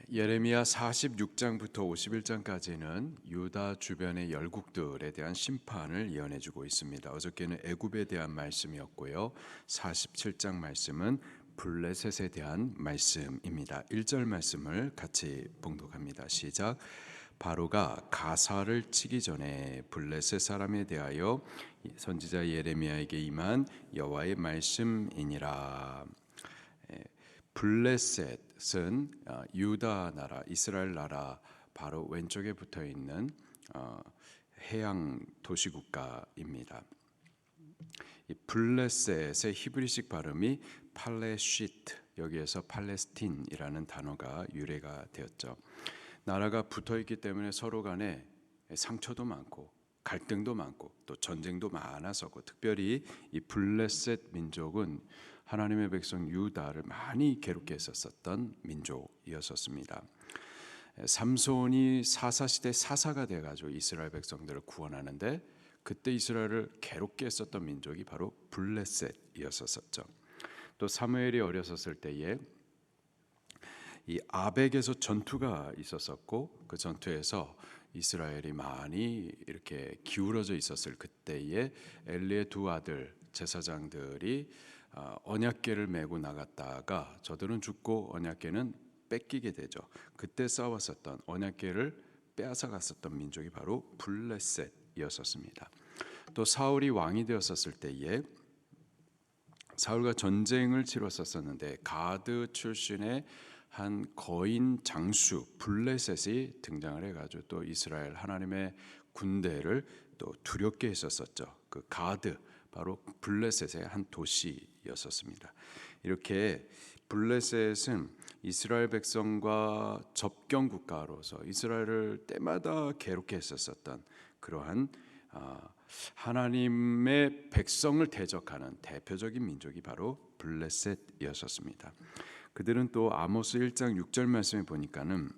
예레미야 46장부터 51장까지는 유다 주변의 열국들에 대한 심판을 예언해 주고 있습니다. 어저께는 애굽에 대한 말씀이었고요. 47장 말씀은 블레셋에 대한 말씀입니다. 1절 말씀을 같이 봉독합니다. 시작. 바로가 가사를 치기 전에 블레셋 사람에 대하여 선지자 예레미야에게 임한 여호와의 말씀이니라. 블레셋은 유다 나라, 이스라엘 나라 바로 왼쪽에 붙어 있는 해양 도시 국가입니다. 이 블레셋의 히브리식 발음이 팔레시트, 여기에서 팔레스틴이라는 단어가 유래가 되었죠. 나라가 붙어 있기 때문에 서로 간에 상처도 많고 갈등도 많고 또 전쟁도 많았었고, 특별히 이 블레셋 민족은 하나님의 백성 유다를 많이 괴롭게 했었던 민족이었습니다. 삼손이 사사시대 사사가 돼가지고 이스라엘 백성들을 구원하는데, 그때 이스라엘을 괴롭게 했었던 민족이 바로 블레셋이었었죠. 또 사무엘이 어렸었을 때에 이 아벡에서 전투가 있었었고, 그 전투에서 이스라엘이 많이 이렇게 기울어져 있었을 그때에 엘리의 두 아들 제사장들이 언약궤를 메고 나갔다가 저들은 죽고 언약궤는 뺏기게 되죠. 그때 싸웠었던, 언약궤를 빼앗아 갔었던 민족이 바로 블레셋이었습니다. 또 사울이 왕이 되었었을 때에 사울과 전쟁을 치렀었는데 가드 출신의 한 거인 장수 블레셋이 등장을 해가지고 또 이스라엘 하나님의 군대를 또 두렵게 했었죠. 그 가드, 바로 블레셋의 한 도시였었습니다. 이렇게 블레셋은 이스라엘 백성과 접경 국가로서 이스라엘을 때마다 괴롭게 했었던 그러한 하나님의 백성을 대적하는 대표적인 민족이 바로 블레셋이었습니다. 그들은 또 아모스 1장 6절 말씀에 보니까는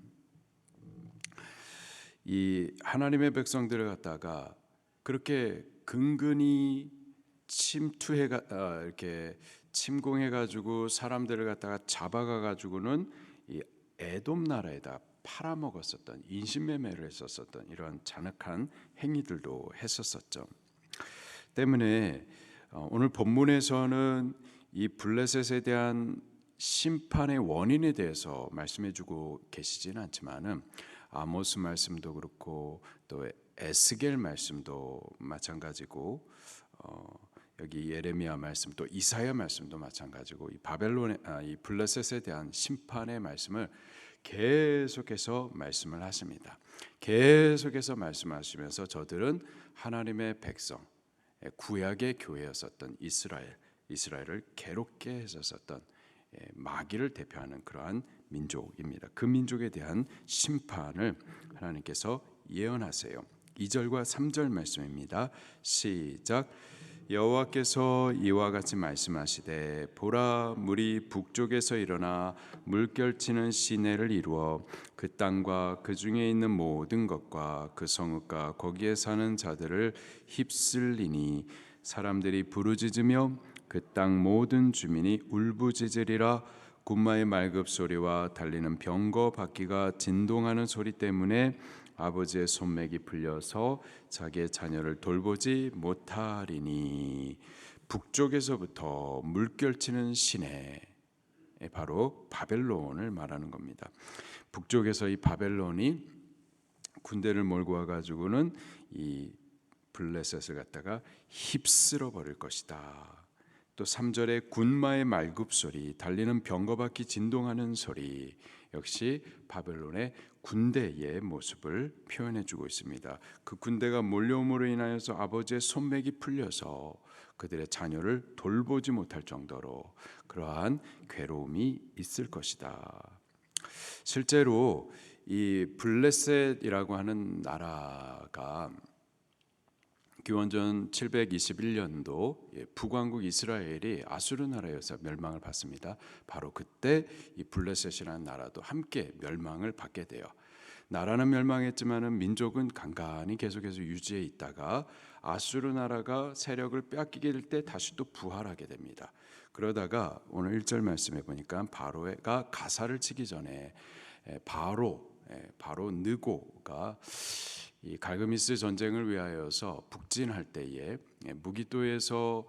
이 하나님의 백성들을 갖다가 그렇게 근근히 이렇게 침공해 가지고 사람들을 갖다가 잡아가 가지고는 이 에돔 나라에다 팔아먹었었던, 인신매매를 했었던 이러한 잔악한 행위들도 했었었죠. 때문에 오늘 본문에서는 이 블레셋에 대한 심판의 원인에 대해서 말씀해주고 계시지는 않지만은 아모스 말씀도 그렇고 또 에스겔 말씀도 마찬가지고 여기 예레미야 말씀 또 이사야 말씀도 마찬가지고 이 블레셋에 대한 심판의 말씀을 계속해서 말씀을 하십니다. 계속해서 말씀하시면서 저들은 하나님의 백성, 구약의 교회였었던 이스라엘을 괴롭게 했었던 마귀를 대표하는 그러한 민족입니다. 그 민족에 대한 심판을 하나님께서 예언하세요. 2절과 3절 말씀입니다. 시작. 여호와께서 이와 같이 말씀하시되 보라, 물이 북쪽에서 일어나 물결치는 시내를 이루어 그 땅과 그 중에 있는 모든 것과 그 성읍과 거기에 사는 자들을 휩쓸리니 사람들이 부르짖으며 그 땅 모든 주민이 울부짖으리라. 군마의 말급 소리와 달리는 병거 바퀴가 진동하는 소리 때문에 아버지의 손맥이 풀려서 자기의 자녀를 돌보지 못하리니. 북쪽에서부터 물결치는 시내, 바로 바벨론을 말하는 겁니다. 북쪽에서 이 바벨론이 군대를 몰고 와가지고는 이 블레셋을 갖다가 휩쓸어 버릴 것이다. 또 3절에 군마의 말굽 소리, 달리는 병거바퀴 진동하는 소리, 역시 바벨론의 군대의 모습을 표현해 주고 있습니다. 그 군대가 몰려옴으로 인하여서 아버지의 손맥이 풀려서 그들의 자녀를 돌보지 못할 정도로 그러한 괴로움이 있을 것이다. 실제로 이 블레셋이라고 하는 나라가 기원전 721년도 북왕국 이스라엘이 아수르 나라에서 멸망을 받습니다. 바로 그때 이 블레셋이라는 나라도 함께 멸망을 받게 돼요. 나라는 멸망했지만은 민족은 간간히 계속해서 유지해 있다가 아수르 나라가 세력을 빼앗기게 될 때 다시 또 부활하게 됩니다. 그러다가 오늘 1절 말씀해 보니까 바로가 가사를 치기 전에 바로 느고가 이 갈그미스 전쟁을 위하여서 북진할 때에 무기토에서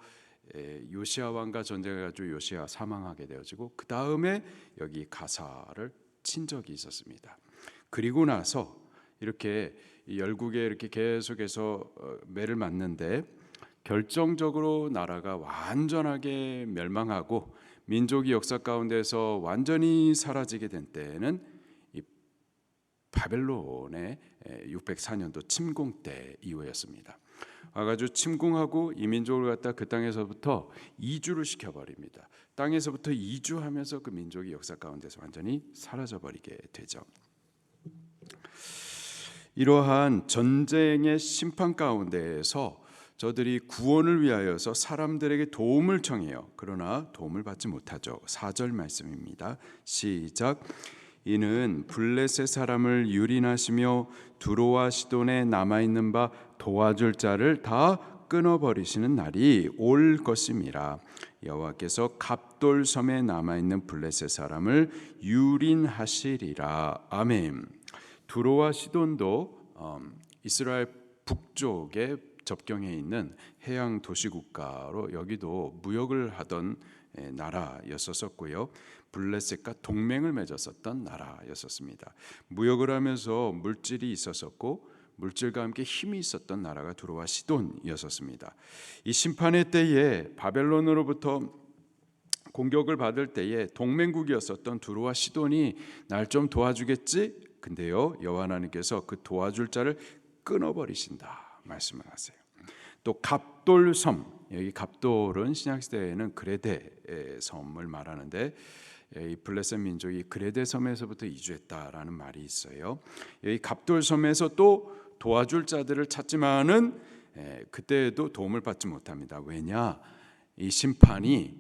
요시야 왕과 전쟁을 가지고 요시야 사망하게 되어지고 그 다음에 여기 가사를 친 적이 있었습니다. 그리고 나서 이렇게 열국에 이렇게 계속해서 매를 맞는데 결정적으로 나라가 완전하게 멸망하고 민족이 역사 가운데서 완전히 사라지게 된 때에는 이 바벨론의 604년도 침공 때 이후였습니다. 와가지고 침공하고 이 민족을 갖다 그 땅에서부터 이주를 시켜버립니다. 땅에서부터 이주하면서 그 민족이 역사 가운데서 완전히 사라져버리게 되죠. 이러한 전쟁의 심판 가운데에서 저들이 구원을 위하여서 사람들에게 도움을 청해요. 그러나 도움을 받지 못하죠. 4절 말씀입니다. 시작. 이는 블레셋 사람을 유린하시며 두로와 시돈에 남아있는 바 도와줄 자를 다 끊어버리시는 날이 올 것임이라. 여호와께서 갑돌 섬에 남아있는 블레셋 사람을 유린하시리라. 아멘. 두로와 시돈도 이스라엘 북쪽에 접경해 있는 해양 도시 국가로 여기도 무역을 하던 나라였었고요. 블레셋과 동맹을 맺었었던 나라였었습니다. 무역을 하면서 물질이 있었었고 물질과 함께 힘이 있었던 나라가 두로와 시돈이었습니다. 이 심판의 때에 바벨론으로부터 공격을 받을 때에 동맹국이었었던 두로와 시돈이 날 좀 도와주겠지? 근데요, 여호와 하나님께서 그 도와줄 자를 끊어버리신다 말씀을 하세요. 또 갑돌 섬, 여기 갑돌은 신약 시대에는 그레데 섬을 말하는데 이 블레셋 민족이 그레데 섬에서부터 이주했다라는 말이 있어요. 여기 갑돌 섬에서 또 도와줄 자들을 찾지만은 그때에도 도움을 받지 못합니다. 왜냐? 이 심판이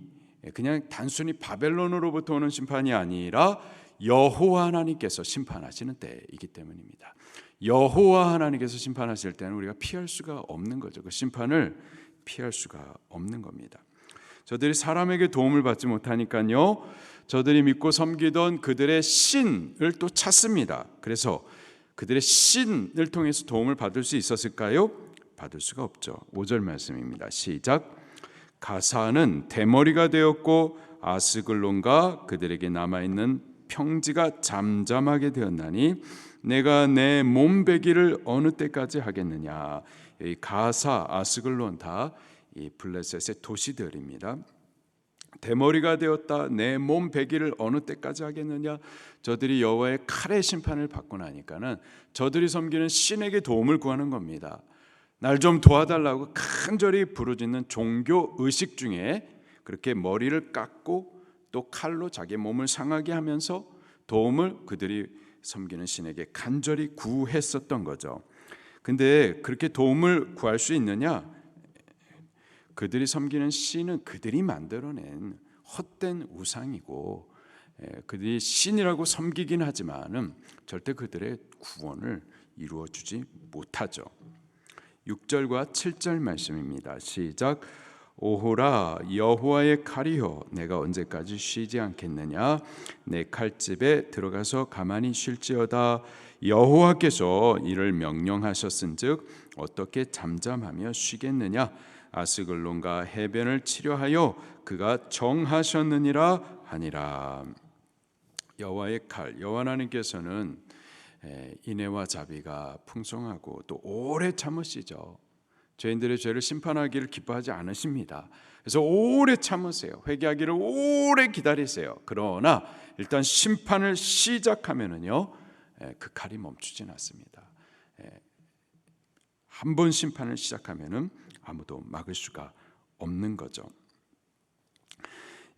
그냥 단순히 바벨론으로부터 오는 심판이 아니라 여호와 하나님께서 심판하시는 때이기 때문입니다. 여호와 하나님께서 심판하실 때는 우리가 피할 수가 없는 거죠. 그 심판을 피할 수가 없는 겁니다. 저들이 사람에게 도움을 받지 못하니까요, 저들이 믿고 섬기던 그들의 신을 또 찾습니다. 그래서 그들의 신을 통해서 도움을 받을 수 있었을까요? 받을 수가 없죠. 5절 말씀입니다. 시작. 가사는 대머리가 되었고 아스글론과 그들에게 남아있는 평지가 잠잠하게 되었나니 내가 내 몸베기를 어느 때까지 하겠느냐. 이 가사, 아스글론 다 이 블레셋의 도시들입니다. 대머리가 되었다. 내 몸 베기를 어느 때까지 하겠느냐. 저들이 여호와의 칼의 심판을 받고 나니까는 저들이 섬기는 신에게 도움을 구하는 겁니다. 날 좀 도와달라고 간절히 부르짖는 종교 의식 중에 그렇게 머리를 깎고 또 칼로 자기 몸을 상하게 하면서 도움을 그들이 섬기는 신에게 간절히 구했었던 거죠. 근데 그렇게 도움을 구할 수 있느냐? 그들이 섬기는 신은 그들이 만들어낸 헛된 우상이고 그들이 신이라고 섬기긴 하지만은 절대 그들의 구원을 이루어 주지 못하죠. 6절과 7절 말씀입니다. 시작. 오호라 여호와의 칼이여 내가 언제까지 쉬지 않겠느냐. 내 칼집에 들어가서 가만히 쉴지어다. 여호와께서 이를 명령하셨은즉 어떻게 잠잠하며 쉬겠느냐. 아스글론과 해변을 치료하여 그가 정하셨느니라 하니라. 여호와의 칼, 여호와 하나님께서는 인애와 자비가 풍성하고 또 오래 참으시죠. 죄인들의 죄를 심판하기를 기뻐하지 않으십니다. 그래서 오래 참으세요. 회개하기를 오래 기다리세요. 그러나 일단 심판을 시작하면은요, 그 칼이 멈추진 않습니다. 한 번 심판을 시작하면은 아무도 막을 수가 없는 거죠.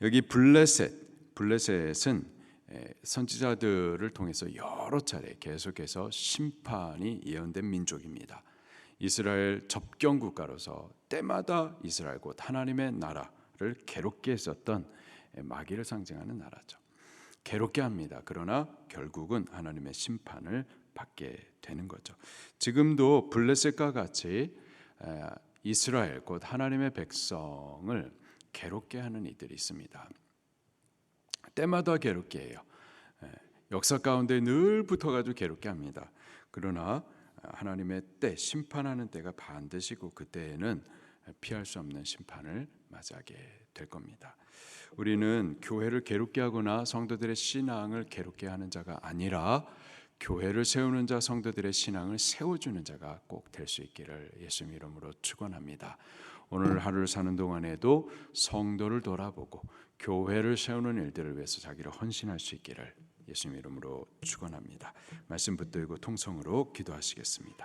여기 블레셋은 선지자들을 통해서 여러 차례 계속해서 심판이 예언된 민족입니다. 이스라엘 접경 국가로서 때마다 이스라엘 곧 하나님의 나라를 괴롭게 했었던 마귀를 상징하는 나라죠. 괴롭게 합니다. 그러나 결국은 하나님의 심판을 받게 되는 거죠. 지금도 블레셋과 같이 이스라엘 곧 하나님의 백성을 괴롭게 하는 이들이 있습니다. 때마다 괴롭게 해요. 역사 가운데 늘 붙어가지고 괴롭게 합니다. 그러나 하나님의 때, 심판하는 때가 반드시고 그때에는 피할 수 없는 심판을 맞이하게 될 겁니다. 우리는 교회를 괴롭게 하거나 성도들의 신앙을 괴롭게 하는 자가 아니라 교회를 세우는 자, 성도들의 신앙을 세워주는 자가 꼭 될 수 있기를 예수님 이름으로 축원합니다. 오늘 하루를 사는 동안에도 성도를 돌아보고 교회를 세우는 일들을 위해서 자기를 헌신할 수 있기를 예수님 이름으로 축원합니다. 말씀 붙들고 통성으로 기도하시겠습니다.